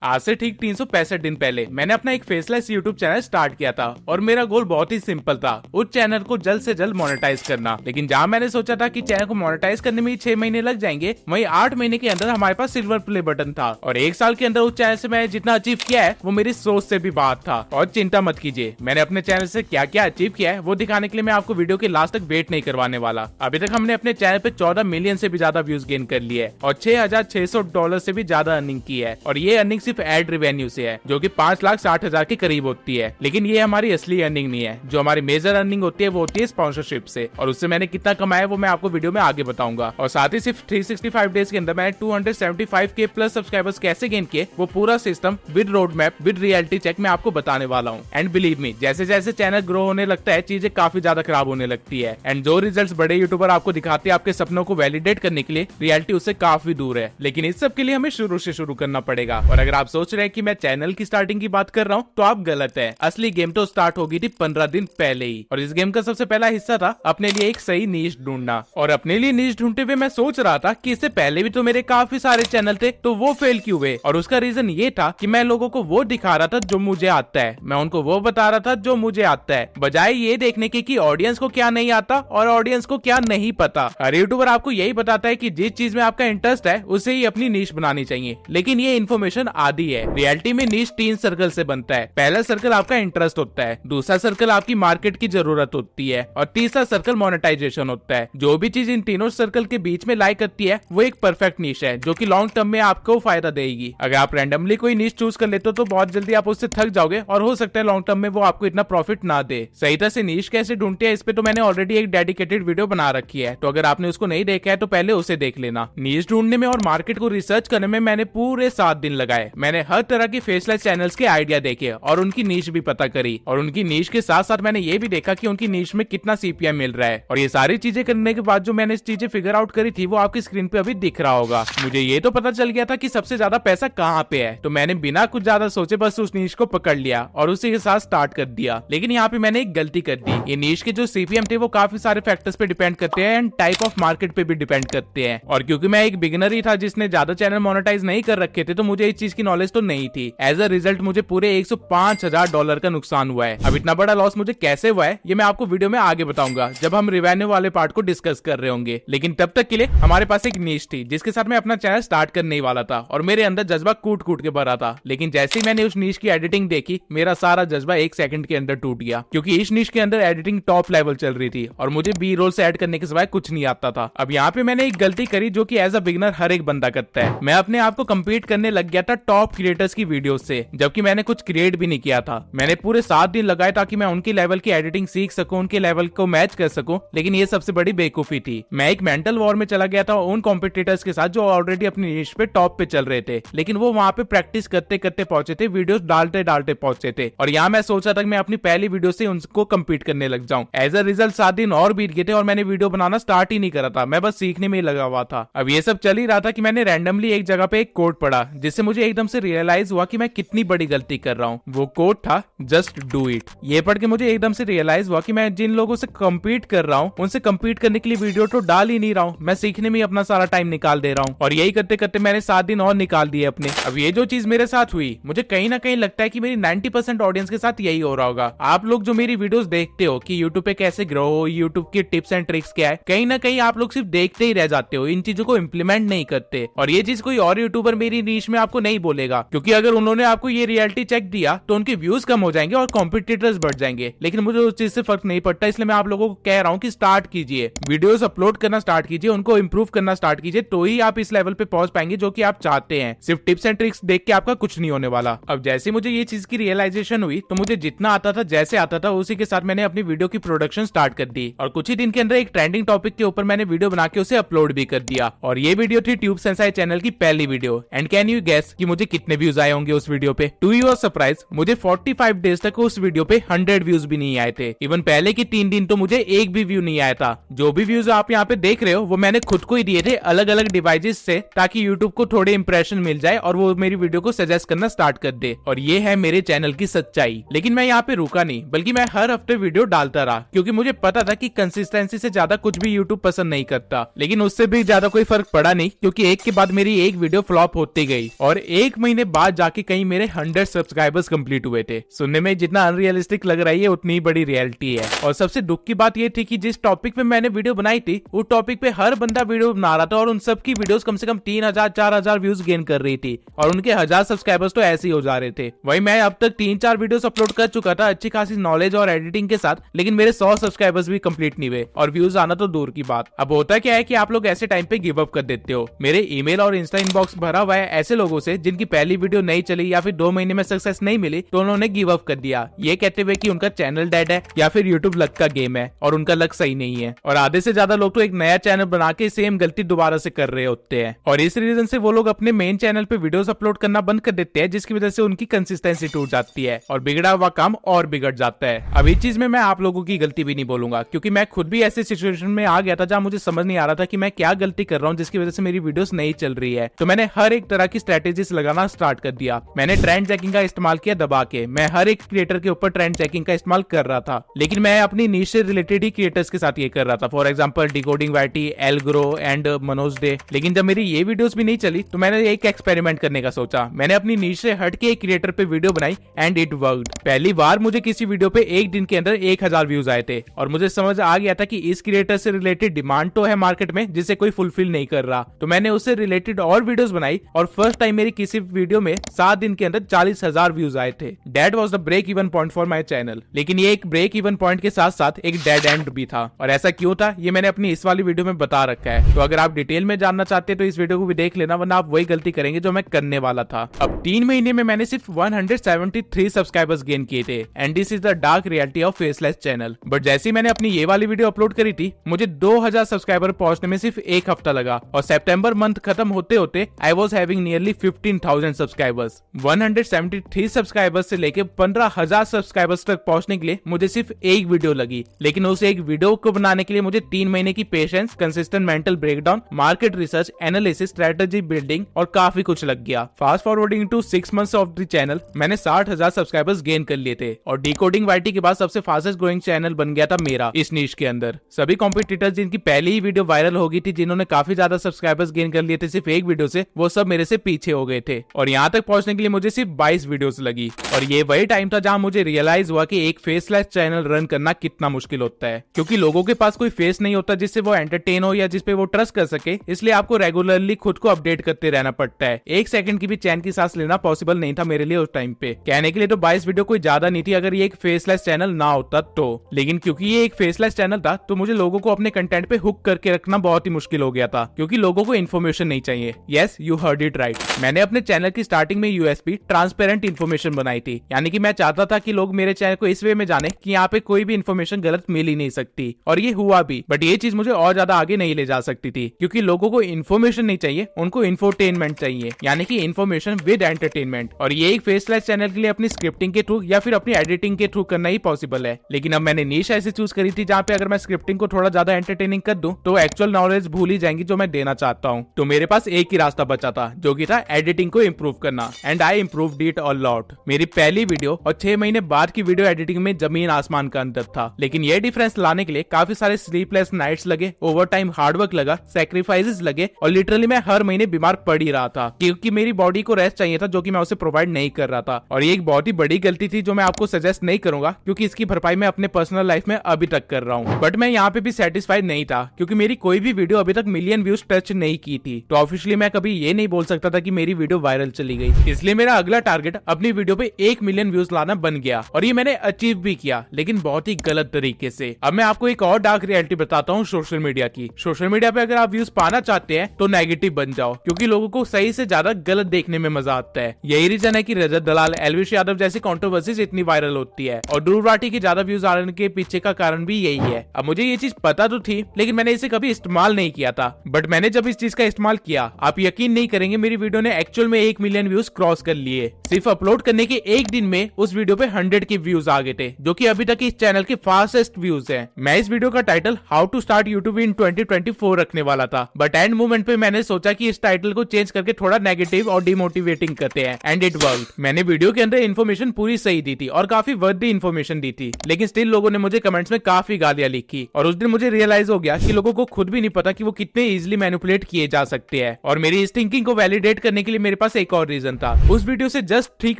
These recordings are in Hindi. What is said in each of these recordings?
आज से ठीक 365 दिन पहले मैंने अपना एक फेसलेस यूट्यूब चैनल स्टार्ट किया था और मेरा गोल बहुत ही सिंपल था, उस चैनल को जल्द से जल्द मोनेटाइज करना। लेकिन जहाँ मैंने सोचा था कि चैनल को मोनेटाइज करने में 6 महीने लग जाएंगे, वहीं 8 महीने के अंदर हमारे पास सिल्वर प्ले बटन था और 1 साल के अंदर उस चैनल से मैंने जितना अचीव किया है वो मेरी सोच से भी बात था। और चिंता मत कीजिए, मैंने अपने चैनल से क्या क्या अचीव किया है वो दिखाने के लिए मैं आपको वीडियो के लास्ट तक वेट नहीं करवाने वाला। अभी तक हमने अपने चैनल पे 14 मिलियन से भी ज्यादा व्यूज गेन कर लिए और $6,600 से भी ज्यादा अर्निंग की है। और ये अर्निंग सिर्फ एड रेवेन्यू से है, जो कि 5,60,000 के करीब होती है। लेकिन ये हमारी असली अर्निंग नहीं है। जो हमारी मेजर अर्निंग होती है वो होती है स्पॉन्सरशिप से, और उससे मैंने कितना कमाया वो मैं आपको वीडियो में आगे बताऊंगा। और साथ ही सिर्फ 365 डेज के अंदर मैंने 275K प्लस सब्सक्राइबर्स कैसे गेन किए वो पूरा system with road map with reality check मैं आपको बताने वाला हूँ। एंड बिलीव मी, जैसे जैसे चैनल ग्रो होने लगता है चीजें काफी ज्यादा खराब होने लगती है। एंड जो रिजल्ट्स बड़े यूट्यूबर आपको दिखाते हैं आपके सपनों को वैलिडेट करने के लिए, रियलिटी उससे काफी दूर है। लेकिन इस सब के लिए हमें शुरू से शुरू करना पड़ेगा। और अगर आप सोच रहे हैं कि मैं चैनल की स्टार्टिंग की बात कर रहा हूँ तो आप गलत है। असली गेम तो स्टार्ट हो गई थी 15 दिन पहले ही। और इस गेम का सबसे पहला हिस्सा था अपने लिए एक सही नीश ढूंढना। और अपने लिए नीश ढूंढते हुए मैं सोच रहा था कि इससे पहले भी तो मेरे काफी सारे चैनल थे, तो वो फेल क्यों हुए। और उसका रीजन ये था कि मैं लोगों को वो दिखा रहा था जो मुझे आता है, मैं उनको वो बता रहा था जो मुझे आता है, बजाय ये देखने के कि ऑडियंस को क्या नहीं आता और ऑडियंस को क्या नहीं पता। हर यूट्यूबर आपको यही बताता है कि जिस चीज में आपका इंटरेस्ट है उसे ही अपनी नीश बनानी चाहिए, लेकिन ये इन्फॉर्मेशन आधी है। रियलिटी में नीश 3 सर्कल से बनता है। पहला सर्कल आपका इंटरेस्ट होता है, दूसरा सर्कल आपकी मार्केट की जरूरत होती है और तीसरा सर्कल मोनेटाइजेशन होता है। जो भी चीज इन तीनों सर्कल के बीच में लाई करती है वो एक परफेक्ट नीश है, जो कि लॉन्ग टर्म में आपको फायदा देगी। अगर आप रैंडमली कोई नीश चूज कर लेते हो तो बहुत जल्दी आप उससे थक जाओगे और हो सकता है लॉन्ग टर्म में वो आपको इतना प्रॉफिट ना दे। सही तरह से नीश कैसे ढूंढते हैं इस पे तो मैंने ऑलरेडी एक डेडिकेटेड वीडियो बना रखी है, तो अगर आपने उसको नहीं देखा है तो पहले उसे देख लेना। नीश ढूंढने में और मार्केट को रिसर्च करने में मैंने पूरे 7 दिन लगाए। मैंने हर तरह की फेसलेस चैनल्स के आइडिया देखे और उनकी नीश भी पता करी। और उनकी नीश के साथ साथ मैंने ये भी देखा कि उनकी नीश में कितना CPM मिल रहा है। और ये सारी चीजें करने के बाद जो मैंने चीजें फिगर आउट करी थी वो आपकी स्क्रीन पे अभी दिख रहा होगा। मुझे ये तो पता चल गया था कि सबसे ज्यादा पैसा कहाँ पे है, तो मैंने बिना कुछ ज्यादा सोचे बस उस नीश को पकड़ लिया और उसी के साथ स्टार्ट कर दिया। लेकिन यहाँ पे मैंने एक गलती कर दी। ये नीश के जो CPM थे वो काफी सारे फैक्टर्स पे डिपेंड करते हैं एंड टाइप ऑफ मार्केट पे भी डिपेंड करते हैं। और क्योंकि मैं एक बिगिनर ही था जिसने ज्यादा चैनल मोनेटाइज नहीं कर रखे थे, तो मुझे इस चीज की नॉलेज तो नहीं थी। एज अ रिजल्ट मुझे पूरे $105,000 का नुकसान हुआ है। अब इतना बड़ा लॉस मुझे कैसे हुआ है ये मैं आपको वीडियो में आगे बताऊंगा जब हम रिवेन्यू वाले पार्ट को डिस्कस कर रहे होंगे। लेकिन तब तक के लिए हमारे पास एक नीश थी जिसके साथ मैं अपना चैनल स्टार्ट करने ही वाला था और मेरे अंदर जज्बा कूट कूट के भरा था। लेकिन जैसे ही मैंने उस नीश की एडिटिंग देखी मेरा सारा जज्बा 1 सेकंड के अंदर टूट गया, क्योंकि इस नीश के अंदर एडिटिंग टॉप लेवल चल रही थी और मुझे बी रोल से ऐड करने के सिवाय कुछ नहीं आता था। अब यहाँ पे मैंने एक गलती करी जो कि एज अ बिगिनर हर एक बंदा करता है। मैं अपने आप को कम्पीट करने लग गया था टॉप क्रिएटर्स की वीडियो से, जबकि मैंने कुछ क्रिएट भी नहीं किया था। मैंने पूरे 7 दिन लगाए ताकि मैं उनकी लेवल की एडिटिंग सीख सकूं, उनके लेवल को मैच कर सकूं। लेकिन ये सबसे बड़ी बेवकूफी थी। मैं एक मेंटल वॉर में चला गया था उन कॉम्पिटिटर्स के साथ जो ऑलरेडी अपनी नीश पे टॉप पे चल रहे थे, लेकिन वो वहां पे प्रैक्टिस करते करते पहुंचे थे, वीडियोस डालते डालते पहुंचे थे। और यहाँ मैं सोचा था कि मैं अपनी पहली वीडियो से उनको कम्पीट करने लग जाऊं। एज अ रिजल्ट 7 दिन और बीत गए थे और मैंने वीडियो बनाना स्टार्ट ही नहीं करा था। मैं बस सीखने में ही लगा हुआ था। अब ये सब चल ही रहा था कि मैंने रैंडमली एक जगह पे एक कोड पढ़ा जिससे मुझे एकदम से रियलाइज हुआ कि मैं कितनी बड़ी गलती कर रहा हूँ। वो कोड था जस्ट डू इट। ये पढ़ के मुझे एकदम से रियलाइज हुआ कि मैं जिन लोगों से कम्पीट कर रहा हूँ उनसे कम्पीट करने के लिए वीडियो तो डाल ही नहीं रहा हूँ, मैं सीखने में अपना सारा टाइम निकाल दे रहा हूँ। और यही करते करते मैंने 7 दिन और निकाल दिए अपने। अब ये जो चीज मेरे साथ हुई मुझे कहीं ना कहीं लगता है कि मेरी 90% ऑडियंस के साथ यही हो रहा होगा। आप लोग जो मेरी वीडियोस देखते हो कि यूट्यूब पे कैसे ग्रो हो, यूट्यूब की टिप्स एंड ट्रिक्स क्या है, कहीं ना कहीं आप लोग सिर्फ देखते ही रह जाते हो, इन चीजों को इम्प्लीमेंट नहीं करते। और ये चीज कोई और यूट्यूबर मेरी नीश में आपको नहीं बोलेगा, क्योंकि अगर उन्होंने आपको ये रियलिटी चेक दिया तो उनके व्यूज कम हो जाएंगे और कॉम्पिटिटर्स बढ़ जाएंगे। लेकिन मुझे उस चीज से फर्क नहीं पड़ता, इसलिए मैं आप लोगों को कह रहा हूँ कि स्टार्ट कीजिए, वीडियोस अपलोड करना स्टार्ट कीजिए, उनको इंप्रूव करना स्टार्ट कीजिए, तो ही आप इस लेवल पे पहुंच पाएंगे जो कि आप चाहते हैं। सिर्फ टिप्स एंड ट्रिक्स देख के आपका कुछ नहीं होने वाला। अब जैसे मुझे ये चीज की रियलाइजेशन हुई तो मुझे जितना आता था जैसे आता था उसी के साथ मैंने अपनी वीडियो की प्रोडक्शन स्टार्ट कर दी और कुछ ही दिन के अंदर एक ट्रेंडिंग टॉपिक के ऊपर मैंने वीडियो बना के उसे अपलोड भी कर दिया। और ये वीडियो थी ट्यूब सेंसाई चैनल की पहली video. And can you guess कि मुझे कितने व्यूज आए होंगे उस वीडियो पे? टू योर सरप्राइज मुझे 45 डेज तक उस वीडियो पे 100 व्यूज भी नहीं आए थे। इवन पहले के 3 दिन तो मुझे एक भी व्यू नहीं आया था। जो भी व्यूज आप यहाँ पे देख रहे हो वो मैंने खुद को ही दिए थे अलग अलग डिवाइसेस से, ताकि यूट्यूब को थोड़े इंप्रेशन मिल जाए और वो मेरी वीडियो को सजेस्ट करना स्टार्ट कर दे। और ये है मेरे चैनल की सच्चाई। लेकिन मैं यहाँ पे रुका नहीं, बल्कि मैं हर हफ्ते वीडियो डालता रहा, क्योंकि मुझे पता था कि कंसिस्टेंसी से ज्यादा कुछ भी यूट्यूब पसंद नहीं करता। लेकिन उससे भी ज्यादा कोई फर्क पड़ा नहीं, क्योंकि एक के बाद मेरी एक वीडियो फ्लॉप होती गई और एक 1 महीने बाद जाके कहीं मेरे 100 सब्सक्राइबर्स कंप्लीट हुए थे। सुनने में जितना अनरियलिस्टिक लग रही है उतनी ही बड़ी रियलिटी है। और सबसे दुख की बात ये थी कि जिस टॉपिक पे मैंने वीडियो बनाई थी उस टॉपिक पे हर बंदा वीडियो बना रहा था और उन सबकी वीडियोस कम से कम 3000 4000 व्यूज गेन कर रही थी और उनके 1000 सब्सक्राइबर्स तो ऐसे ही हो जा रहे थे। वही मैं अब तक 3-4 वीडियोस अपलोड कर चुका था अच्छी खासी नॉलेज और एडिटिंग के साथ, लेकिन मेरे 100 सब्सक्राइबर्स भी कंप्लीट नहीं हुए और व्यूज आना तो दूर की बात। अब होता क्या है कि आप लोग ऐसे टाइम पे गिव अप कर देते हो। मेरे ईमेल और इंस्टा इनबॉक्स भरा हुआ है ऐसे लोगों से जिनकी पहली वीडियो नहीं चली या फिर 2 महीने में सक्सेस नहीं मिली तो उन्होंने गिव अप कर दिया, ये कहते हुए कि उनका चैनल डेड है या फिर यूट्यूब लक का गेम है और उनका लक सही नहीं है। और आधे से ज्यादा लोग तो एक नया चैनल बना के सेम गलती दोबारा से कर रहे होते हैं और इस रीजन से वो लोग अपने मेन चैनल पे वीडियोस अपलोड करना बंद कर देते हैं, जिसकी वजह से उनकी कंसिस्टेंसी टूट जाती है और बिगड़ा हुआ काम और बिगड़ जाता है। अब इस चीज में मैं आप लोगों की गलती भी नहीं बोलूंगा क्योंकि मैं खुद भी ऐसे सिचुएशन में आ गया था जहां मुझे समझ नहीं आ रहा था कि मैं क्या गलती कर रहा हूं जिसकी वजह से मेरी वीडियोस नहीं चल रही है। तो मैंने हर एक तरह की स्ट्रेटेजीज लगाना स्टार्ट कर दिया। मैंने ट्रेंड चेकिंग का इस्तेमाल किया दबा के। मैं हर एक क्रिएटर के ऊपर ट्रेंड चेकिंग का इस्तेमाल कर रहा था, लेकिन मैं अपनी नीश से रिलेटेड ही क्रिएटर्स के साथ ये कर रहा था। फॉर एग्जांपल डिकोडिंग वाईटी, एलग्रो एंड मनोज डे। लेकिन जब मेरी ये वीडियोस भी नहीं चली तो मैंने एक एक्सपेरिमेंट करने का सोचा। मैंने अपनी नीश से हट के एक क्रिएटर पे वीडियो बनाई एंड इट वर्कड। पहली बार मुझे किसी वीडियो पे एक दिन के अंदर 1000 व्यूज आए थे और मुझे समझ आ गया था कि इस क्रिएटर से रिलेटेड डिमांड तो है मार्केट में जिसे कोई फुलफिल नहीं कर रहा। तो मैंने उससे रिलेटेड और वीडियोस बनाई और फर्स्ट टाइम मेरी किसी वीडियो में 7 दिन के अंदर 40,000 व्यूज आए थे। That was the break even point for my channel. लेकिन ये एक ब्रेक इवन पॉइंट के साथ साथ एक डेड एंड भी था और ऐसा क्यों था ये मैंने अपनी इस वाली वीडियो में बता रखा है। तो अगर आप डिटेल में जानना चाहते हैं तो इस वीडियो को भी देख लेना, वरना आप वही गलती करेंगे जो मैं करने वाला था। अब 3 महीने में मैंने सिर्फ 173 सब्सक्राइबर्स गेन किए थे and this is the dark reality of faceless channel. But जैसे ही मैंने अपनी ये वाली वीडियो अपलोड करी थी मुझे 2000 सब्सक्राइबर पहुंचने में सिर्फ 1 हफ्ता लगा और सितंबर मंथ खत्म होते होते आई was having nearly 15,000 subscribers. 173 subscribers से लेके 15,000 सब्सक्राइबर्स तक पहुंचने के लिए मुझे सिर्फ एक वीडियो लगी, लेकिन उस एक वीडियो को बनाने के लिए मुझे 3 महीने की patience, consistent mental breakdown, market research, analysis, strategy building और काफी कुछ लग गया। Fast forwarding to 6 months of the channel मैंने 60,000 सब्सक्राइबर्स गेन कर लिए थे और डिकोडिंग वाईटी के बाद सबसे फास्टेस्ट ग्रोइंग चैनल बन गया था मेरा इस नीश के अंदर। सभी कॉम्पिटिटर्स जिनकी पहली ही वीडियो वायरल हो गई थी, जिन्होंने काफी ज्यादा सब्सक्राइबर्स गेन कर लिए थे सिर्फ एक वीडियो से, वो सब मेरे से पीछे हो गए थे और यहाँ तक पहुंचने के लिए मुझे सिर्फ 22 वीडियोस लगी। और ये वही टाइम था जहां मुझे रियलाइज हुआ कि एक फेसलेस चैनल रन करना कितना मुश्किल होता है, क्योंकि लोगों के पास कोई फेस नहीं होता जिससे वो एंटरटेन हो या जिसपे वो ट्रस्ट कर सके। इसलिए आपको रेगुलरली खुद को अपडेट करते रहना पड़ता है। 1 सेकंड की भी चैन की सांस लेना पॉसिबल नहीं था मेरे लिए उस टाइम पे। कहने के लिए तो 22 वीडियो कोई ज्यादा नहीं थी अगर ये एक फेसलेस चैनल ना होता तो, लेकिन क्योंकि ये एक फेसलेस चैनल था तो मुझे लोगों को अपने कंटेंट पे हुक करके रखना बहुत ही मुश्किल हो गया था, क्योंकि लोगों को इन्फॉर्मेशन नहीं चाहिए। Yes, you heard it right. मैंने अपने चैनल की स्टार्टिंग में यूएसपी ट्रांसपेरेंट इन्फॉर्मेशन बनाई थी, यानी कि मैं चाहता था कि लोग मेरे चैनल को इस वे में जाने कि यहाँ पे कोई भी इन्फॉर्मेशन गलत मिल ही नहीं सकती, और ये हुआ भी। बट ये चीज मुझे और ज्यादा आगे नहीं ले जा सकती थी, क्योंकि लोगों को इन्फॉर्मेशन नहीं चाहिए, उनको इन्फोटेनमेंट चाहिए, यानी कि इन्फॉर्मेशन विद एंटरटेनमेंट। और ये एक फेसलेस चैनल के लिए अपनी स्क्रिप्टिंग के थ्रू या फिर अपनी एडिटिंग के थ्रू करना ही पॉसिबल है। लेकिन अब मैंने नीश ऐसे चूज करी थी जहाँ पे अगर मैं स्क्रिप्टिंग को थोड़ा ज्यादा एंटरटेनिंग कर दूं तो एक्चुअल नॉलेज भूल ही जाएंगी जो मैं देना चाहता हूँ। तो मेरे पास एक ही रास्ता बचा था, जो कि था एडिटिंग को इम्प्रूव करना, and I improved it a lot. मेरी पहली वीडियो और 6 महीने बाद की वीडियो एडिटिंग में जमीन आसमान का अंतर था, लेकिन ये डिफरेंस लाने के लिए काफी सारे स्लीपलेस नाइट्स लगे, ओवर टाइम हार्डवर्क लगा, सैक्रिफाइसेस लगे, और लिटरली मैं हर महीने बीमार पड़ ही रहा था, क्योंकि मेरी बॉडी को रेस्ट चाहिए था जो कि मैं उसे प्रोवाइड नहीं कर रहा था। और ये एक बहुत ही बड़ी गलती थी जो मैं आपको सजेस्ट नहीं करूंगा, क्योंकि इसकी भरपाई मैं अपने पर्सनल लाइफ में अभी तक कर रहा हूँ। बट मैं यहाँ पे भी सेटिस्फाइड नहीं था, क्योंकि मेरी कोई भी वीडियो अभी तक मिलियन व्यूज टच नहीं की थी। तो ऑफिशियली मैं कभी ये नहीं बोल सकता था कि मेरी वीडियो वायरल चली गई। इसलिए मेरा अगला टारगेट अपनी वीडियो पे 1 मिलियन व्यूज लाना बन गया, और ये मैंने अचीव भी किया, लेकिन बहुत ही गलत तरीके से। अब मैं आपको एक और डार्क रियलिटी बताता हूँ सोशल मीडिया की। सोशल मीडिया पे अगर आप व्यूज पाना चाहते हैं तो नेगेटिव बन जाओ, क्योंकि लोगों को सही से ज्यादा गलत देखने में मजा आता है। यही रीजन है कि रजत दलाल, एल्विश यादव जैसी कंट्रोवर्सीज इतनी वायरल होती है, और ध्रुव राठी की ज्यादा व्यूज आने के पीछे का कारण भी यही है। अब मुझे ये चीज पता तो थी, लेकिन मैंने इसे कभी इस्तेमाल नहीं किया था। बट मैंने जब इस चीज का इस्तेमाल किया, आप यकीन नहीं करेंगे, मेरी वीडियो ने एक्चुअल में 1 मिलियन व्यूज क्रॉस कर लिए। सिर्फ अपलोड करने के एक दिन में उस वीडियो पे 100 के व्यूज आ गए थे, जो कि अभी तक इस चैनल के फास्टेस्ट व्यूज हैं। मैं इस वीडियो का title how to start YouTube in 2024 रखने वाला था, बट एंड मोमेंट पे मैंने सोचा कि इस टाइटल को चेंज करके थोड़ा नेगेटिव और डिमोटिवेटिंग करते हैं, एंड इट वर्कड। मैंने वीडियो के अंदर इन्फॉर्मेशन पूरी सही दी थी और काफी वर्दी इन्फॉर्मेशन दी थी, लेकिन स्टिल लोगों ने मुझे कमेंट्स में काफी गालियां लिखी। और उस दिन मुझे रियलाइज हो गया कि लोगों को खुद भी नहीं पता कि वो कितने इजीली मैनिपुलेट किए जा सकते हैं। और मेरी इस थिंकिंग को वैलिडेट करने के लिए मेरे मेरे पास एक और रीजन था। उस वीडियो से जस्ट ठीक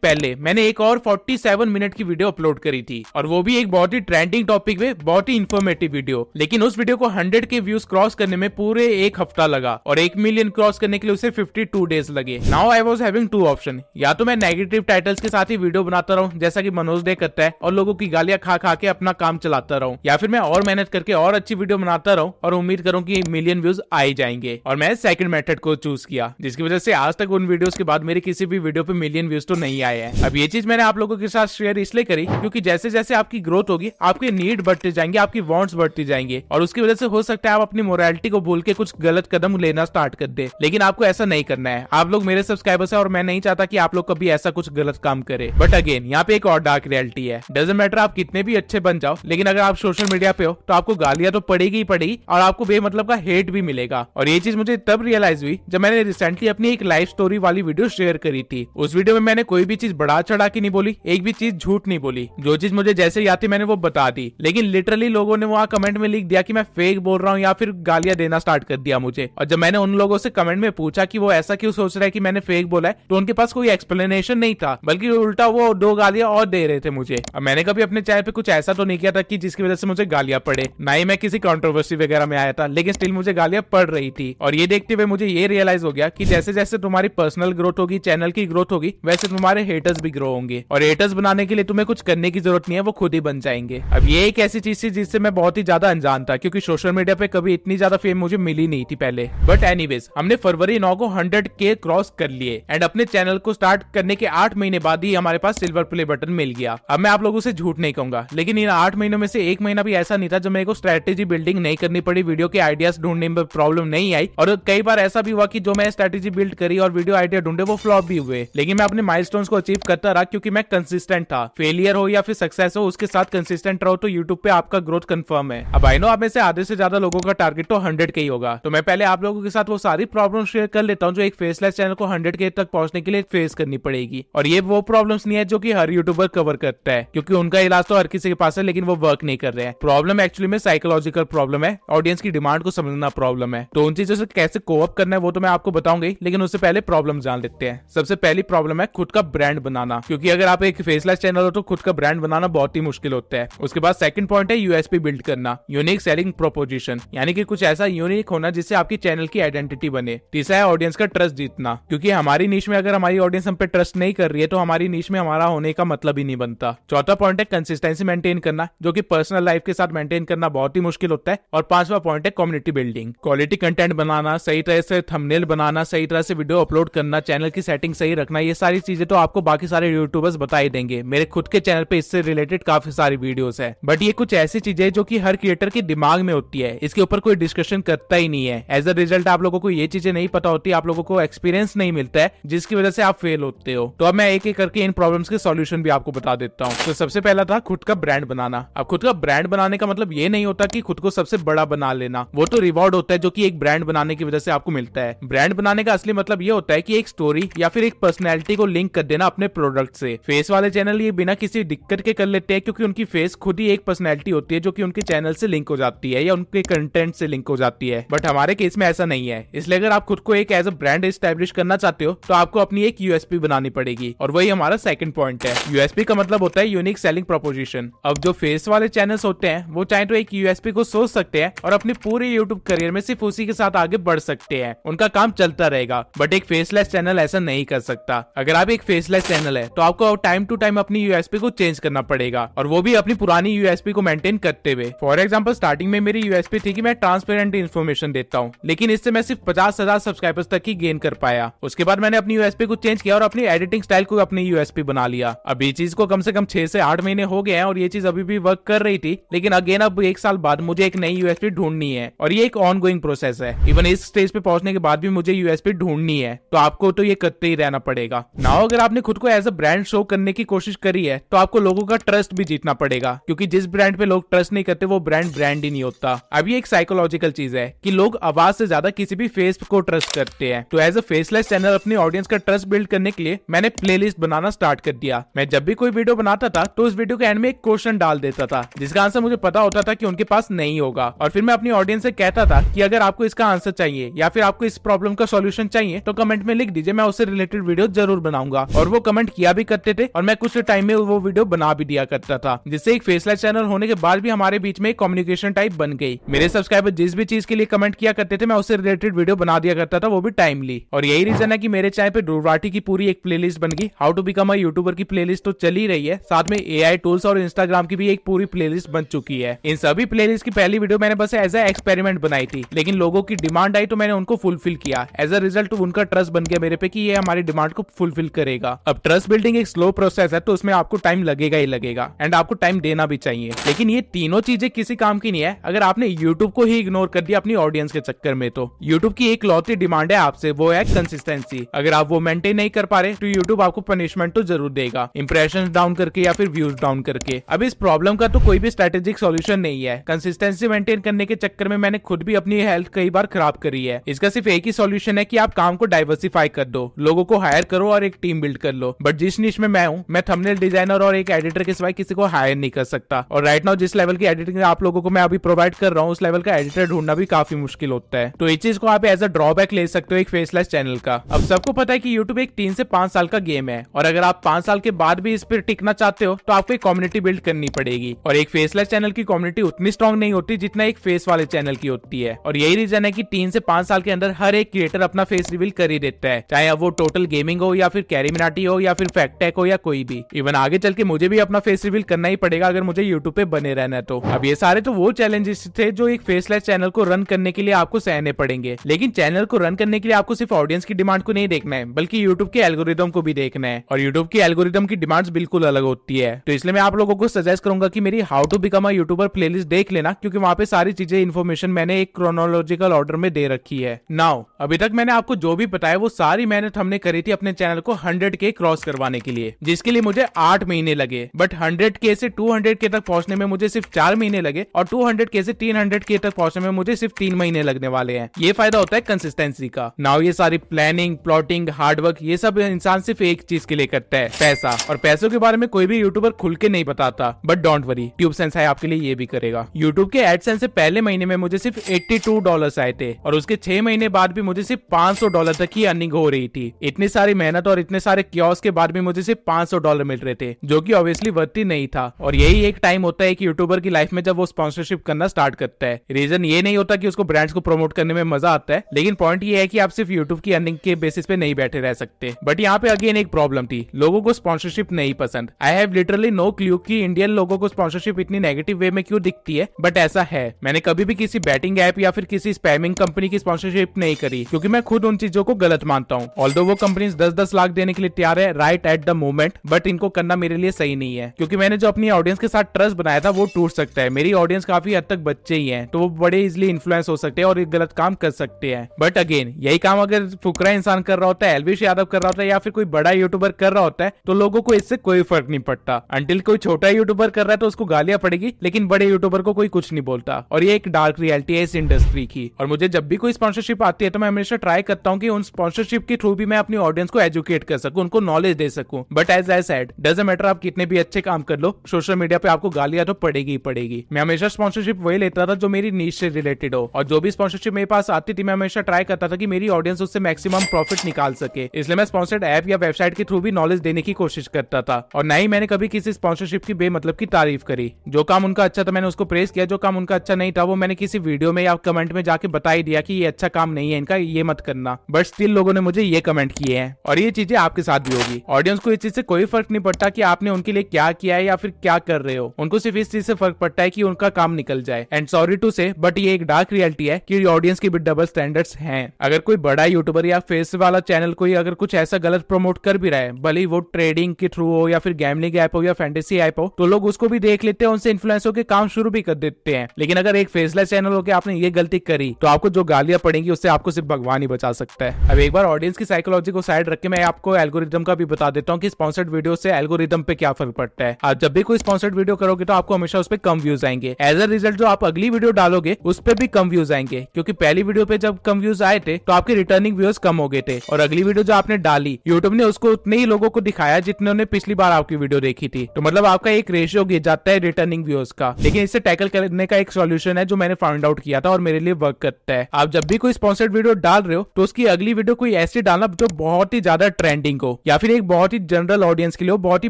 पहले मैंने एक और 47 मिनट की वीडियो अपलोड करी थी और वो भी एक बहुत ही ट्रेंडिंग टॉपिक पे, बहुत ही इंफॉर्मेटिव वीडियो। लेकिन उस वीडियो को 100 के व्यूज क्रॉस करने में पूरे एक हफ्ता लगा और 1 मिलियन क्रॉस करने के लिए उसे 52 डेज लगे। Now I was having two option, या तो मैं नेगेटिव टाइटल्स के साथ ही वीडियो बनाता रहूं जैसा कि मनोज डे करता है और लोगों की गालियां खा खा के अपना काम चलाता रहूं, या फिर मैं और मेहनत करके और अच्छी वीडियो बनाता रहूं और उम्मीद करूं कि मिलियन व्यूज आ ही जाएंगे। और मैं सेकंड मेथड को चूज किया, जिसकी वजह से आज तक उन वीडियोस के बाद मेरी किसी भी वीडियो पे मिलियन व्यूज तो नहीं आए हैं। अब ये चीज मैंने आप लोगों के साथ शेयर इसलिए करी क्योंकि जैसे जैसे आपकी ग्रोथ होगी आपके नीड बढ़ते जाएंगे, आपकी वांट्स बढ़ती जाएंगे और उसकी वजह से हो सकता है आप अपनी मोरालिटी को भूल के कुछ गलत कदम लेना स्टार्ट कर दे। लेकिन आपको ऐसा नहीं करना है। आप लोग मेरे सब्सक्राइबर्स हैं और मैं नहीं चाहता कि आप लोग कभी ऐसा कुछ गलत काम करे। बट अगेन यहाँ पे एक और डार्क रियलिटी है। डजंट मैटर आप कितने भी अच्छे बन जाओ, लेकिन अगर आप सोशल मीडिया पे हो तो आपको गालियां तो पड़ेगी ही पड़ेगी और आपको बेमतलब का हेट भी मिलेगा। और ये चीज मुझे तब रियलाइज हुई जब मैंने रिसेंटली अपनी एक लाइफ स्टोरी वाली वीडियो शेयर करी थी। उस वीडियो में मैंने कोई भी चीज बढ़ा चढ़ा के नहीं बोली, एक भी चीज झूठ नहीं बोली। जो चीज मुझे जैसे याद थी मैंने वो बता दी, लेकिन लिटरली लोगों ने वहां कमेंट में लिख दिया कि मैं फेक बोल रहा हूँ या फिर गालियां देना स्टार्ट कर दिया मुझे। और जब मैंने उन लोगों से कमेंट में पूछा कि वो ऐसा क्यों सोच रहा है कि मैंने फेक बोला है, तो उनके पास कोई एक्सप्लेनेशन नहीं था, बल्कि उल्टा वो 2 गालियां और दे रहे थे मुझे। अब मैंने कभी अपने चैनल पे कुछ ऐसा तो नहीं किया था कि जिसकी वजह से मुझे गालियां पड़े, ना ही मैं किसी कंट्रोवर्सी वगैरह में आया था, लेकिन स्टिल मुझे गालियां पड़ रही थी। और ये देखते हुए मुझे ये रियलाइज हो गया कि जैसे जैसे तुम्हारी पर्सनल ग्रोथ होगी, चैनल की ग्रोथ होगी, वैसे तुम्हारे हेटर्स भी ग्रो होंगे और हेटर्स बनाने के लिए तुम्हें कुछ करने की जरूरत नहीं है, वो खुद ही बन जाएंगे। अब ये एक ऐसी चीज थी जिससे मैं बहुत ही ज्यादा अनजान था, क्योंकि सोशल मीडिया पे कभी इतनी ज्यादा फेम मुझे मिली नहीं थी पहले। बट एनीवेज हमने फरवरी 9 को 100K क्रॉस कर लिए एंड अपने चैनल को स्टार्ट करने के 8 महीने बाद ही हमारे पास सिल्वर प्ले बटन मिल गया। अब मैं आप लोगों से झूठ नहीं कहूंगा, लेकिन इन 8 महीनों में से 1 महीना भी ऐसा नहीं था जब मेरे को स्ट्रेटेजी बिल्डिंग नहीं करनी पड़ी, वीडियो के आइडियाज ढूंढने में प्रॉब्लम नहीं आई। और कई बार ऐसा भी हुआ कि जो मैं स्ट्रेटेजी बिल्ड करी और वीडियो आइडिया ढूंढे वो फ्लॉप भी हुए, लेकिन मैं अपने माइलस्टोन्स को अचीव करता रहा क्योंकि मैं कंसिस्टेंट था। फेलियर हो या फिर सक्सेस हो, उसके साथ कंसिस्टेंट रहो तो यूट्यूब पे आपका ग्रोथ कंफर्म है। अब आई नो आप में से आधे से ज्यादा लोगों का टारगेट तो 100K ही होगा, तो मैं पहले आप लोगों के साथ वो सारी प्रॉब्लम शेयर कर लेता हूँ जो एक फेसलेस चैनल को 100K तक पहुंचने के लिए फेस करनी पड़ेगी। और ये वो प्रॉब्लम्स नहीं है जो कि हर यूट्यूबर कवर करता है, क्योंकि उनका इलाज तो हर किसी के पास है लेकिन वो वर्क नहीं कर रहे हैं। प्रॉब्लम एक्चुअली में साइकोलॉजिकल प्रॉब्लम है, ऑडियंस की डिमांड को समझना प्रॉब्लम है। तो उन चीजों से कैसे कोअप करना है वो तो मैं आपको बताऊंगा, लेकिन उससे पहले प्रॉब्लम जान लेते हैं। सबसे पहली प्रॉब्लम है खुद का ब्रांड बनाना, क्योंकि अगर आप एक फेसलेस चैनल हो तो खुद का ब्रांड बनाना बहुत ही मुश्किल होता है। उसके बाद सेकंड पॉइंट है यूएसपी बिल्ड करना, यूनिक सेलिंग प्रोपोजिशन, यानी कि कुछ ऐसा यूनिक होना जिससे आपकी चैनल की आइडेंटिटी बने। तीसरा है ऑडियंस का ट्रस्ट जीतना, क्योंकि हमारी नीश में अगर हमारी ऑडियंस हम पे ट्रस्ट नहीं कर रही है तो हमारी नीश में हमारा होने का मतलब ही नहीं बनता। चौथा पॉइंट है कंसिस्टेंसी मेंटेन करना, जो कि पर्सनल लाइफ के साथ मेंटेन करना बहुत ही मुश्किल होता है। और पांचवा पॉइंट है कम्युनिटी बिल्डिंग, क्वालिटी कंटेंट बनाना, सही तरह से थंबनेल बनाना, सही तरह से वीडियो अपलोड करना, चैनल की सेटिंग सही रखना। ये सारी चीजें तो आपको बाकी सारे यूट्यूबर्स बता ही देंगे, मेरे खुद के चैनल पे इससे रिलेटेड काफी सारी वीडियोस है। बट ये कुछ ऐसी चीजें जो कि हर क्रिएटर के दिमाग में होती है, इसके ऊपर कोई डिस्कशन करता ही नहीं है। एज अ रिजल्ट आप लोगों को ये चीजें नहीं पता होती, आप लोगों को एक्सपीरियंस नहीं मिलता है, जिसकी वजह से आप फेल होते हो। तो अब मैं एक एक करके इन प्रॉब्लम्स के सॉल्यूशन भी आपको बता देता हूँ। तो सबसे पहला था खुद का ब्रांड बनाना। अब खुद का ब्रांड बनाने का मतलब ये नहीं होता कि खुद को सबसे बड़ा बना लेना, वो तो रिवॉर्ड होता है जो कि एक ब्रांड बनाने की वजह से आपको मिलता है। ब्रांड बनाने का असली मतलब ये होता है कि एक स्टोरी या फिर एक पर्सनैलिटी को लिंक कर देना अपने प्रोडक्ट से। फेस वाले चैनल ये बिना किसी दिक्कत के कर लेते हैं, क्योंकि उनकी फेस खुद ही एक पर्सनैलिटी होती है जो कि उनके चैनल से लिंक हो जाती है या उनके कंटेंट से लिंक हो जाती है। बट हमारे केस में ऐसा नहीं है, इसलिए अगर आप खुद को एक एज अ ब्रांड एस्टैब्लिश करना चाहते हो तो आपको अपनी एक यूएसपी बनानी पड़ेगी, और वही हमारा सेकंड पॉइंट है। यूएसपी का मतलब होता है यूनिक सेलिंग प्रोपोजिशन। अब जो फेस वाले चैनल्स होते हैं वो चाहे तो एक यूएसपी को सोच सकते हैं और अपने पूरे यूट्यूब करियर में सिर्फ उसी के साथ आगे बढ़ सकते हैं, उनका काम चलता रहेगा। बट एक फेसलेस चैनल ऐसा नहीं कर सकता। अगर आप एक फेसलेस चैनल है तो आपको टाइम टू टाइम अपनी यूएसपी को चेंज करना पड़ेगा, और वो भी अपनी पुरानी यूएसपी को मेंटेन करते हुए। फॉर एग्जांपल स्टार्टिंग में मेरी यूएसपी थी कि मैं ट्रांसपेरेंट इन्फॉर्मेशन देता हूँ, लेकिन इससे मैं सिर्फ 50,000 सब्सक्राइबर्स तक ही गेन कर पाया। उसके बाद मैंने अपनी यूएसपी को चेंज किया और अपनी एडिटिंग स्टाइल को अपनी यूएसपी बना लिया। अब ये चीज को कम से कम 6 से 8 महीने हो गए हैं और ये चीज अभी भी वर्क कर रही थी, लेकिन अगेन अब 1 साल बाद मुझे एक नई यूएसपी ढूंढनी है, और ये एक ऑनगोइंग प्रोसेस है। इवन इस स्टेज पे पहुंचने के बाद भी मुझे यूएसपी ढूंढनी है, तो आपको तो ये करते ही रहना पड़ेगा। नाउ अगर आपने खुद को एज अ ब्रांड शो करने की कोशिश करी है तो आपको लोगों का ट्रस्ट भी जीतना पड़ेगा, क्योंकि जिस ब्रांड पे लोग ट्रस्ट नहीं करते वो ब्रांड ही नहीं होता। अब ये एक साइकोलॉजिकल चीज है कि लोग आवाज से ज्यादा किसी भी फेस को ट्रस्ट करते हैं। तो एज अ फेसलेस चैनल अपनी ऑडियंस का ट्रस्ट बिल्ड करने के लिए मैंने प्लेलिस्ट बनाना स्टार्ट कर दिया। मैं जब भी कोई वीडियो बनाता था तो उस वीडियो के एंड में एक क्वेश्चन डाल देता था जिसका आंसर मुझे पता होता था कि उनके पास नहीं होगा, और फिर मैं अपनी ऑडियंस से कहता था कि अगर आपको इसका आंसर चाहिए या फिर आपको इस प्रॉब्लम का सॉल्यूशन चाहिए तो कमेंट में लिख दीजिए, मैं उससे रिलेटेड वीडियो जरूर बनाऊंगा। और वो कमेंट किया भी करते थे और मैं कुछ टाइम में वो वीडियो बना भी दिया करता था, जिससे एक फेसलेस चैनल होने के बाद भी हमारे बीच में एक कम्युनिकेशन टाइप बन गई। मेरे सब्सक्राइबर जिस भी चीज के लिए कमेंट किया करते थे मैं उससे रिलेटेड वीडियो बना दिया करता था, वो भी टाइमली। और यही रीजन है कि मेरे चैनल पे ध्रुव की पूरी एक प्लेलिस्ट बन गई। How to become a YouTuber की प्लेलिस्ट तो चल ही रही है, साथ में एआई टूल्स और इंस्टाग्राम की भी एक पूरी प्लेलिस्ट बन चुकी है। इन सभी प्लेलिस्ट की पहली वीडियो मैंने बस एज ए एक्सपेरिमेंट बनाई थी, लेकिन लोगों की डिमांड आई तो मैंने उनको फुलफिल किया। एज अ रिजल्ट उनका ट्रस्ट बन गया मेरे पे कि ये हमारी डिमांड को फुलफिल करेगा। अब ट्रस्ट बिल्डिंग एक स्लो प्रोसेस है, तो उसमें आपको टाइम लगेगा ही लगेगा, एंड आपको टाइम देना भी चाहिए। लेकिन ये तीनों चीजें किसी काम की नहीं है अगर आपने यूट्यूब को ही इग्नोर कर दिया अपनी ऑडियंस के चक्कर में। तो यूट्यूब की एक लौती डिमांड है आपसे, वो है कंसिस्टेंसी। अगर आप वो मेंटेन नहीं कर पा रहे तो यूट्यूब आपको पनिशमेंट तो जरूर देगा, इंप्रेशन डाउन करके या फिर व्यूज डाउन करके। अब इस प्रॉब्लम का तो कोई भी स्ट्रेटेजिक सॉल्यूशन नहीं है। कंसिस्टेंसी मेंटेन करने के चक्कर में मैंने खुद भी अपनी हेल्थ कई बार खराब करी है। इसका सिर्फ एक ही सॉल्यूशन है कि आप काम को डाइवर्सिफाई कर दो, लोगों को हायर करो और एक टीम बिल्ड कर लो। बट जिस निश में मैं हूं, मैं थंबनेल डिजाइनर और एक एडिटर के सिवाय किसी को हायर नहीं कर सकता। और राइट नाउ जिस लेवल की एडिटिंग आप लोगों को मैं अभी प्रोवाइड कर रहा हूँ, उस लेवल का एडिटर ढूंढना भी काफी मुश्किल होता है। तो इस चीज को आप एज अ ड्रॉबैक ले सकते हो एक फेसलेस चैनल का। अब सबको पता है कि यूट्यूब एक 3 से 5 साल का गेम है, और अगर आप 5 साल के बाद भी इस पर टिकना चाहते हो तो आपको एक कम्युनिटी बिल्ड करनी पड़ेगी। और एक फेसलेस चैनल की कम्युनिटी उतनी स्ट्रॉन्ग नहीं होती जितना एक फेस वाले चैनल की होती है। और यही रीजन है कि 3 से 5 साल के अंदर हर एक क्रिएटर अपना फेस रिवील कर ही देता है, चाहे अब वो टोटल गेमिंग हो या फिर कैरी मिनाटी हो या फिर फैक्टेक हो या कोई भी। इवन आगे चल के मुझे भी अपना फेस रिवील करना ही पड़ेगा अगर मुझे यूट्यूब पे बने रहना है। तो अब ये सारे तो वो चैलेंजेस थे जो एक फेसलेस चैनल को रन करने के लिए आपको सहने पड़ेंगे। लेकिन चैनल को रन करने के लिए आपको सिर्फ ऑडियंस की डिमांड को नहीं देखना है, बल्कि यूट्यूब के एल्गोरिदम को भी देखना है। और यूट्यूब की एल्गोरिदम की डिमांड्स बिल्कुल अलग होती है। तो इसलिए मैं आप लोगों को सजेस्ट करूंगा कि मेरी how to become a YouTuber playlist देख लेना, क्योंकि वहां पे सारी चीजें इन्फॉर्मेशन मैंने एक क्रोनोलॉजिकल ऑर्डर में दे रखी है। नाउ अभी तक मैंने आपको जो भी बताया वो सारी मेहनत हमने करी थी अपने चैनल को 100K क्रॉस करवाने के लिए, जिसके लिए मुझे 8 महीने लगे। बट 100K से 200K तक पहुंचने में मुझे सिर्फ 4 महीने लगे, और 200K से 300K तक पहुंचने में मुझे सिर्फ 3 महीने लगने वाले हैं। ये फायदा होता है कंसिस्टेंसी का। नाउ ये सारी प्लानिंग, प्लॉटिंग, हार्डवर्क, ये सब इंसान सिर्फ एक चीज के लिए करता है, पैसा। और पैसों के बारे में कोई भी यूट्यूबर खुल के नहीं बताता, but don't worry, tube sense है आपके लिए ये भी करेगा। यूट्यूब के एडसेंस से पहले महीने में मुझे सिर्फ $82 आए थे, और उसके 6 महीने बाद भी मुझे सिर्फ $500 तक की अर्निंग हो रही थी। इतनी सारी मेहनत और इतने सारे क्योस के बाद भी मुझे सिर्फ $500 मिल रहे थे, जो कि ऑब्वियसली वर्ती नहीं था। और यही एक टाइम होता है कि यूट्यूबर की लाइफ में जब वो स्पॉन्सरशिप करना स्टार्ट करता है। रीजन ये नहीं होता कि उसको ब्रांड्स को प्रमोट करने में मजा आता है, लेकिन पॉइंट ये है कि आप सिर्फ यूट्यूब की अर्निंग के बेसिस पे नहीं बैठे रह सकते। बट यहाँ पे अगेन एक प्रॉब्लम थी, लोगों को स्पॉन्सरशिप नहीं पसंद। I have literally no clue कि इंडियन लोगों को स्पॉन्सरशिप इतनी नेगेटिव वे में क्यों दिखती है, बट ऐसा है। मैंने कभी भी किसी बैटिंग ऐप या फिर किसी स्पैमिंग कंपनी की स्पॉन्सरशिप नहीं करी, क्योंकि मैं खुद उन चीजों को गलत मानता हूँ। ऑल्दो वो कंपनीज 10-10 लाख देने के लिए तैयार है right at the moment, but इनको करना मेरे लिए सही नहीं है, क्योंकि मैंने जो अपनी ऑडियंस के साथ ट्रस्ट बनाया था वो टूट सकता है। मेरी ऑडियंस काफी हद तक बच्चे ही हैं, तो वो बड़े इजिली इन्फ्लुएंस हो सकते हैं और एक गलत काम कर सकते हैं। बट अगेन यही काम अगर फुकरा इंसान कर रहा होता है, एल्विश यादव कर रहा होता है, या फिर कोई बड़ा यूट्यूबर कर रहा होता है, तो लोगों को इससे कोई फर्क नहीं पड़ता। अंटिल कोई छोटा यूट्यूबर कर रहा है तो उसको गालियां पड़ेगी, लेकिन बड़े यूट्यूबर को कोई कुछ नहीं बोलता। और ये एक डार्क रियलिटी है इस इंडस्ट्री की। और मुझे जब भी कोई स्पॉन्सरशिप आती है तो मैं हमेशा ट्राई करता हूँ कि उन स्पॉन्सरशिप के थ्रू भी मैं अपनी ऑडियंस को एजुकेट कर सकूं, उनको नॉलेज दे सकूं। But as I said, doesn't matter आप कितने भी अच्छे काम कर लो, सोशल मीडिया पे आपको गालियां तो पड़ेगी ही पड़ेगी। मैं हमेशा स्पॉन्सरशिप वही लेता था जो मेरी नीश से रिलेटेड हो, और जो भी स्पॉन्सरशिप मेरे पास आती थी मैं हमेशा ट्राई करता था कि मेरी ऑडियंस उससे मैक्सिमम प्रॉफिट निकाल सके। इसलिए मैं स्पॉन्सर्ड ऐप या वेबसाइट के थ्रू भी नॉलेज देने की कोशिश करता था, और ना ही मैंने कभी किसी स्पॉन्सरशिप की बेमतलब की तारीफ करी। जो काम उनका अच्छा था मैंने उसको प्रेस किया, जो काम उनका अच्छा नहीं था वो मैंने किसी वीडियो में या कमेंट में जाके बता ही दिया कि ये अच्छा काम नहीं है इनका, ये मत करना। बट स्टिल लोगों ने मुझे ये कमेंट किए हैं, और ये चीजें आपके साथ भी होगी। ऑडियंस को इस चीज से कोई फर्क नहीं पड़ता कि आपने उनके लिए क्या किया है या फिर क्या कर रहे हो, उनको सिर्फ इस चीज से फर्क पड़ता है कि उनका काम निकल जाए। एंड सॉरी टू से, बट ये एक डार्क रियलिटी है कि ऑडियंस की भी डबल स्टैंडर्ड्स हैं। अगर कोई बड़ा यूट्यूबर या फेस वाला चैनल कोई अगर कुछ ऐसा गलत प्रमोट कर भी रहा है, भले वो ट्रेडिंग के थ्रू हो या फिर गैमलिंग ऐप हो या फैंटेसी ऐप हो, तो लोग उसको भी देख लेते हैं, उनसे इन्फ्लुएंस होकर काम शुरू भी कर देते हैं। लेकिन अगर एक फेसलेस चैनल होकर आपने ये गलती करी तो आपको जो गालियां पड़ेंगी उससे आपको सिर्फ भगवान ही बचा सकता है। अब एक बार ऑडियंस की साइकोलॉजी को साइड रख के मैं आपको एल्गोरिदम का भी बता देता हूँ कि स्पॉन्सर्ड वीडियो से एल्गोरिदम पे क्या फर्क पड़ता है। आप जब भी कोई स्पॉन्सर्ड वीडियो करोगे तो आपको हमेशा उस पर कम व्यूज आएंगे। एज अ रिजल्ट जो आप अगली वीडियो डालोगे उस पर भी कम व्यूज आएंगे, क्योंकि पहली वीडियो पे जब कम व्यूज आए थे तो आपके रिटर्निंग व्यूज कम हो गए थे, और अगली वीडियो जो आपने डाली यूट्यूब ने उसको उतने ही लोगों को दिखाया जितने ने पिछली बार आपकी वीडियो देखी थी। तो मतलब आपका एक रेशियो गिर जाता है रिटर्निंग व्यूज का। लेकिन इससे टैकल करने का एक सॉल्यूशन है जो मैंने फाइंड आउट किया था और मेरे लिए वर्क करता है। आप जब भी कोई स्पॉन्सर्ड वीडियो डाल रहे हो तो उसकी अगली वीडियो को कोई ऐसी डालना जो बहुत ही ज्यादा ट्रेंडिंग हो, या फिर एक बहुत ही जनरल ऑडियंस के लिए हो, बहुत ही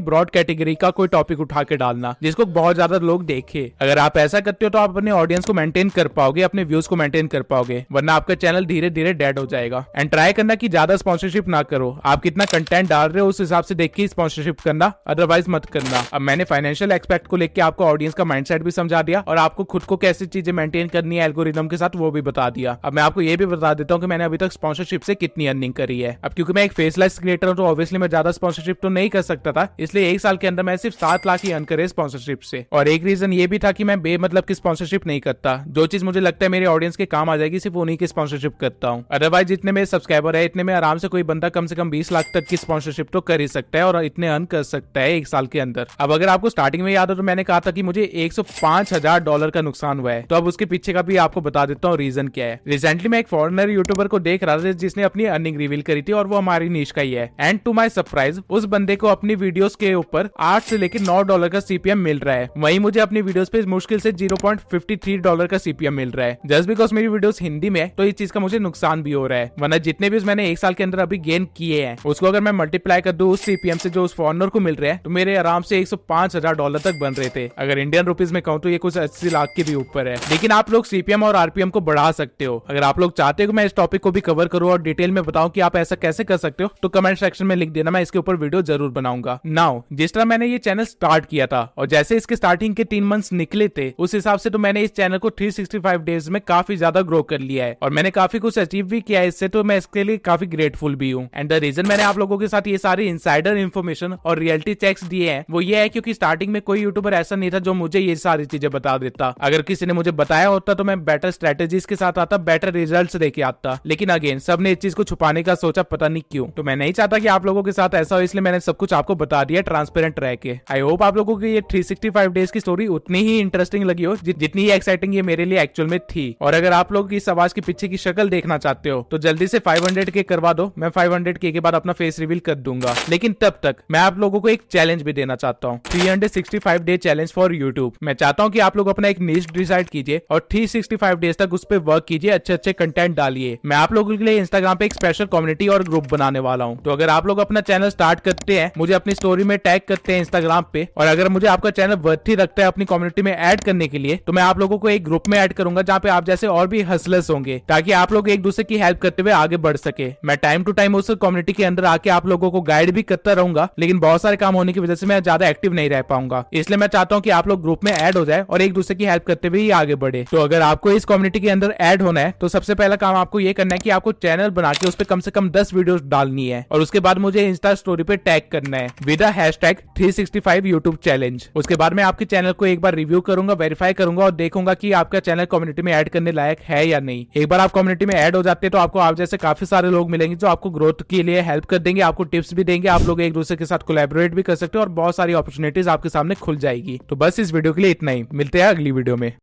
ब्रॉड कैटेगरी का कोई टॉपिक उठा के डालना जिसको बहुत ज्यादा लोग देखे। अगर आप ऐसा करते हो तो आप अपने ऑडियंस को मेंटेन कर पाओगे, अपने व्यूज को मेंटेन कर पाओगे, वरना आपका चैनल धीरे धीरे डेड हो जाएगा। एंड ट्राई करना कि ज्यादा स्पॉन्सरशिप ना करो, आप कितना कंटेंट डाल रहे हो उस हिसाब से देख के स्पॉन्सरशिप करना, अदरवाइज मत करना। अब मैंने फाइनेंशियल एक्सपेक्ट को लेकर आपको ऑडियंस का माइंडसेट भी समझा दिया और आपको खुद को कैसी चीजें मेंटेन करनी है एल्गोरिदम के साथ वो भी बता दिया। अब मैं आपको ये भी बता देता हूँ कि मैंने अभी तक स्पॉन्सरशिप से कितनी अर्निंग करी है। अब क्योंकि मैं एक फेसलेस क्रिएटर हूँ तो ऑब्वियसली मैं ज्यादा स्पॉन्सरशिप तो नहीं कर सकता था, इसलिए एक साल के अंदर मैं सिर्फ 7 लाख ही अर्न करे स्पॉन्सरशिप से। और एक रीजन ये भी था कि मैं बेमतलब की स्पॉन्सरशिप नहीं करता, जो चीज मुझे लगता है मेरे ऑडियंस के काम आ जाएगी सिर्फ उन्हीं की स्पॉन्सरशिप करता हूँ। अदरवाइज जितने मेरे सब्सक्राइबर है इतने में आराम से कोई बंदा कम से कम 20 लाख तक की स्पॉन्सरशिप तो कर ही सकता है और इतने अर्न कर सकता है एक साल के अंदर। अब अगर आपको स्टार्टिंग में याद हो तो मैंने कहा था कि मुझे $105,000 का नुकसान हुआ है, तो अब उसके पीछे का भी आपको बता देता हूँ रीजन क्या है। रिसेंटली मैं एक फॉरेनर यूट्यूबर को देख रहा था जिसने अपनी अर्निंग रिवील करी थी और वो हमारी नीश का ही है। एंड टू माय सरप्राइज उस बंदे को अपनी वीडियोस के ऊपर $8 से लेकर $9 का सीपीएम मिल रहा है, वहीं मुझे अपनी वीडियोस पे मुश्किल से $0.53 का सीपीएम मिल रहा है। जस्ट बिकॉज मेरी वीडियोस हिंदी में है तो इस चीज का मुझे नुकसान भी हो रहा है, वरना जितने भी मैंने एक साल के अंदर अभी गेन किए हैं उसको अगर मैं मल्टीप्लाई कर दूं उस सीपीएम से जो उस फॉरेनर को मिल रहा है तो मेरे आराम से $105,000 तक बन रहे थे। अगर इंडियन रुपीज में कहूं तो ये कुछ 80 लाख के भी ऊपर है। लेकिन आप लोग सीपीएम और आरपीएम को बढ़ा सकते हो। अगर आप लोग चाहते हो कि मैं इस टॉपिक को भी कवर करूं और डिटेल में बताऊं कि आप ऐसा कैसे कर सकते हो तो कमेंट सेक्शन में लिख देना, मैं इसके ऊपर वीडियो जरूर बनाऊंगा। नाउ जिस तरह मैंने ये चैनल स्टार्ट किया था और जैसे इसके स्टार्टिंग के 3 मंथ्स निकले थे उस हिसाब से तो मैंने इस चैनल को 365 डेज में काफी ज्यादा ग्रो कर लिया है और मैंने काफी कुछ अचीव भी किया है इससे, तो मैं इसके लिए काफी ग्रेटफुल भी हूँ। एंड द रीजन मैंने आप लोगों के साथ ये सारी इनसाइडर इन्फॉर्मेशन और रियलिटी चेक्स दिए हैं वो ये है क्योंकि स्टार्टिंग में कोई यूट्यूबर ऐसा नहीं था जो मुझे ये सारी चीजें बता देता। अगर किसी ने मुझे बताया होता तो मैं बेटर स्ट्रेटेजीज के साथ आता, बेटर रिजल्ट्स देके आता, लेकिन अगेन सबने इस चीज को छुपाने का सोचा, पता नहीं क्यों। तो मैं नहीं चाहता कि आप लोगों के साथ ऐसा हो, इसलिए मैंने सब कुछ आपको बता दिया ट्रांसपेरेंट रह के। आई होप आप लोगों की ये 365 डेज की स्टोरी उतनी ही इंटरेस्टिंग लगी हो जितनी ही एक्साइटिंग ये मेरे लिए एक्चुअल में थी। और अगर आप लोग इस आवाज के पीछे की शक्ल देखना चाहते हो तो जल्दी से 500K करवा दो, मैं 500K के बाद अपना फेस रिवील कर दूंगा। लेकिन तब तक मैं आप लोगों को एक चैलेंज भी देना चाहता हूँ, 365 डे चैलेंज फॉर यूट्यूब। मैं चाहता हूँ कि आप लोग अपना एक नीश डिसाइड कीजिए और 365 डेज तक उस पर वर्क कीजिए, अच्छे अच्छे कंटेंट डालिए। मैं आप लोगों के लिए इंस्टाग्राम पे एक स्पेशल कम्युनिटी और ग्रुप बनाने वाला हूँ, तो अगर आप लोग अपना चैनल स्टार्ट करते हैं, मुझे अपनी स्टोरी में टैग करते हैं इंस्टाग्राम पे, और अगर मुझे आपका चैनल वर्थी लगता है अपनी कम्युनिटी में ऐड करने के लिए, तो मैं आप लोगों को एक ग्रुप में ऐड करूंगा जहाँ पे आप जैसे और भी हसलर्स होंगे, ताकि आप लोग एक दूसरे की हेल्प करते हुए आगे बढ़ सके। मैं टाइम टू टाइम उस कम्युनिटी के अंदर आके आप लोगों को गाइड भी करता रहूंगा, लेकिन बहुत सारे काम होने की वजह से मैं ज्यादा एक्टिव नहीं रह पाऊंगा, इसलिए मैं चाहता हूँ कि आप लोग ग्रुप में ऐड हो जाए और एक दूसरे की हेल्प करते हुए आगे बढ़े। तो अगर आपको इस कम्युनिटी के अंदर ऐड होना है तो सबसे पहला काम आपको ये करना है कि आपको चैनल बना के उस पर कम से कम 10 वीडियोस डालनी है और उसके बाद मुझे इंस्टा स्टोरी पे टैग करना है विद हैशटैग 365 यूट्यूब चैलेंज। उसके बाद मैं आपके चैनल को एक बार रिव्यू करूंगा, वेरीफाई करूंगा और देखूंगा कि आपका चैनल कम्युनिटी में ऐड करने लायक है या नहीं। एक बार आप कम्युनिटी में ऐड हो जाते हैं तो आपको आप जैसे काफी सारे लोग मिलेंगे जो आपको ग्रोथ के लिए हेल्प कर देंगे, आपको टिप्स भी देंगे, आप लोग एक दूसरे के साथ कोलैबोरेट भी कर सकते हो और बहुत सारी अपॉर्चुनिटीज आपके सामने खुल जाएगी। तो बस इस वीडियो के लिए इतना ही, मिलते हैं अगली वीडियो में।